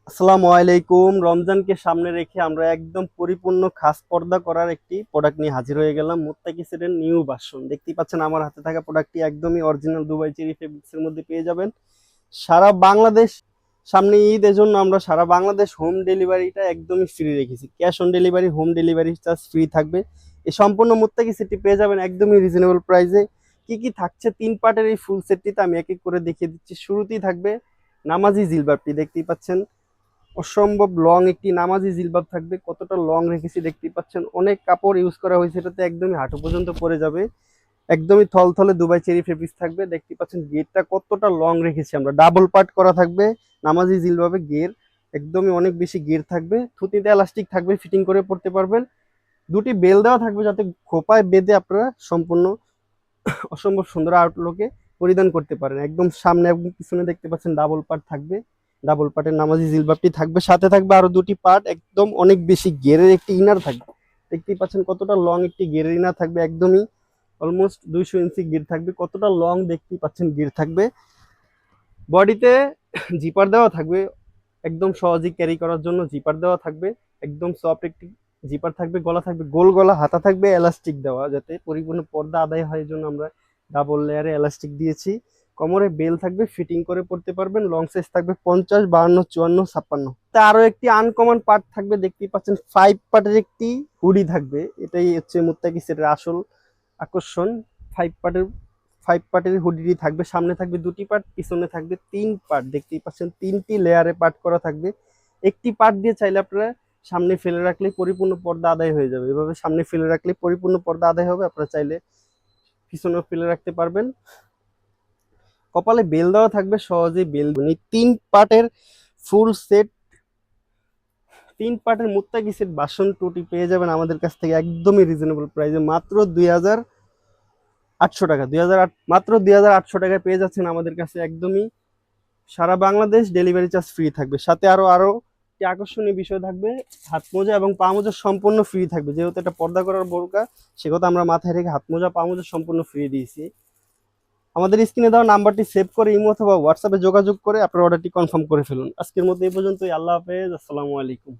আসসালামু আলাইকুম। রমজানকে সামনে রেখে আমরা একদম পরিপূর্ণ খাস পর্দা করার একটি প্রোডাক্ট নিয়ে হাজির হয়ে গেলাম। মুত্তাকি সেটের নিউ ভার্সন দেখতেই পাচ্ছেন। আমার হাতে থাকা প্রোডাক্টটি একদমই অরিজিনাল দুবাই চেরি ফেব্রিক্সের মধ্যে পেয়ে যাবেন। সারা বাংলাদেশ, সামনে ঈদ, এজন্য আমরা সারা বাংলাদেশ হোম ডেলিভারিটা একদমই ফ্রি রেখেছি। Cash on delivery, home delivery charge free থাকবে। এই সম্পূর্ণ মুত্তাকি সেটটি পেয়ে যাবেন একদমই রিজনেবল প্রাইসে। কি কি থাকছে তিন পার্টের এই ফুল সেটটিতে আমি এক এক করে দেখিয়ে দিচ্ছি। শুরুতেই থাকবে নামাজি জিলবাবটি, দেখতেই পাচ্ছেন অসম্ভব লং একটি নামাজি জিলবাব থাকবে। কতটা লং রেখেছি দেখতেই পাচ্ছেন। অনেক কাপড় ইউজ করা হয়েছে, এটাতে একদমই হাঁটু পর্যন্ত পরে যাবে। একদমই থলথলে দুবাই চেরি ফেব্রিক্স থাকবে। দেখতে পাচ্ছেন গেরটা কতটা লং রেখেছি আমরা, ডাবল পার্ট করা থাকবে নামাজি জিলবাবে। গের একদমই অনেক বেশি গের থাকবে। থুতিতে এলাস্টিক থাকবে, ফিটিং করে পড়তে পারবেন। দুটি বেল দেওয়া থাকবে যাতে খোপায় বেঁধে আপনারা সম্পূর্ণ অসম্ভব সুন্দর আউটলুকে পরিধান করতে পারেন। একদম সামনে এবং পিছনে দেখতে পাচ্ছেন ডাবল পার্ট থাকবে। ডাবল পার্টের নামাজি জিলবাবটি থাকবে, সাথে থাকবে আরো দুটি পার্ট একদম অনেক বেশি গেরের একটি ইনার থাকবে। দেখতেই পাচ্ছেন কতটা লং একটি গেরের ইনার থাকবে, একদমই অলমোস্ট 200 ইঞ্চি গির থাকবে। কতটা লং দেখতেই পাচ্ছেন গির থাকবে। বডিতে জিপার দেওয়া থাকবে, একদম সহজেই ক্যারি করার জন্য জিপার দেওয়া থাকবে। একদম সফট একটি জিপার থাকবে। গলা থাকবে গোল গলা, হাতা থাকবে এলাস্টিক দেওয়া যাতে পরিপূর্ণ পর্দা আদায় হয়, এই জন্য আমরা ডাবল লেয়ারে এলাস্টিক দিয়েছি। কোমরে বেল থাকবে, ফিটিং করে পড়তে পারবেন। লং সাইজ থাকবে 50, 52, 54, 56। তা আরো একটি আনকমন পার্ট থাকবে, দেখতেই পাচ্ছেন 5 পার্টের একটি হুডি থাকবে। এটাই হচ্ছে মুত্তাকি সেটের আসল আকর্ষণ। 5 পার্টের 5 পার্টের হুডিটি থাকবে। সামনে থাকবে দুটি পার্ট, পিছনে থাকবে 3 পার্ট। দেখতেই পাচ্ছেন 3টি লেয়ারে পার্ট করা থাকবে। একটি পার্ট দিয়ে চাইলে আপনারা সামনে ফেলে রাখলে পরিপূর্ণ পর্দা আদায় হয়ে যাবে। এভাবে সামনে ফেলে রাখলে পরিপূর্ণ পর্দা আদায় হবে। আপনারা চাইলে পিছনেও ফেলে রাখতে পারবেন। কপালে বেল দেওয়া থাকবে, সহজেই বেল 3 পার্টের ফুল সেট। 3 পার্টের মুত্তাকি সেট বাসন টুটি পেয়ে যাবেন আমাদের কাছ থেকে একদমই রিজনেবল প্রাইসে, মাত্র 2800 টাকা। 2008, মাত্র 2800 টাকায় পেয়ে যাচ্ছেন আমাদের কাছে একদমই। সারা বাংলাদেশ ডেলিভারি চার্জ ফ্রি থাকবে। সাথে আরো একটি আকর্ষণীয় বিষয় থাকবে, হাত মোজা এবং পা মোজা সম্পূর্ণ ফ্রি থাকবে। যেহেতু এটা পর্দা করার বোরকা, সে কথা আমরা মাথায় রেখে হাত মোজা পা মোজা সম্পূর্ণ ফ্রি দিয়েছি। আমাদের স্ক্রিনে দেওয়া নাম্বারটি সেভ করে ইমো অথবা হোয়াটসঅ্যাপে যোগাযোগ করে আপনার অর্ডারটি কনফার্ম করে ফেলুন। আজকের মতো এই পর্যন্তই। আল্লাহ হাফেজ, আসসালামু আলাইকুম।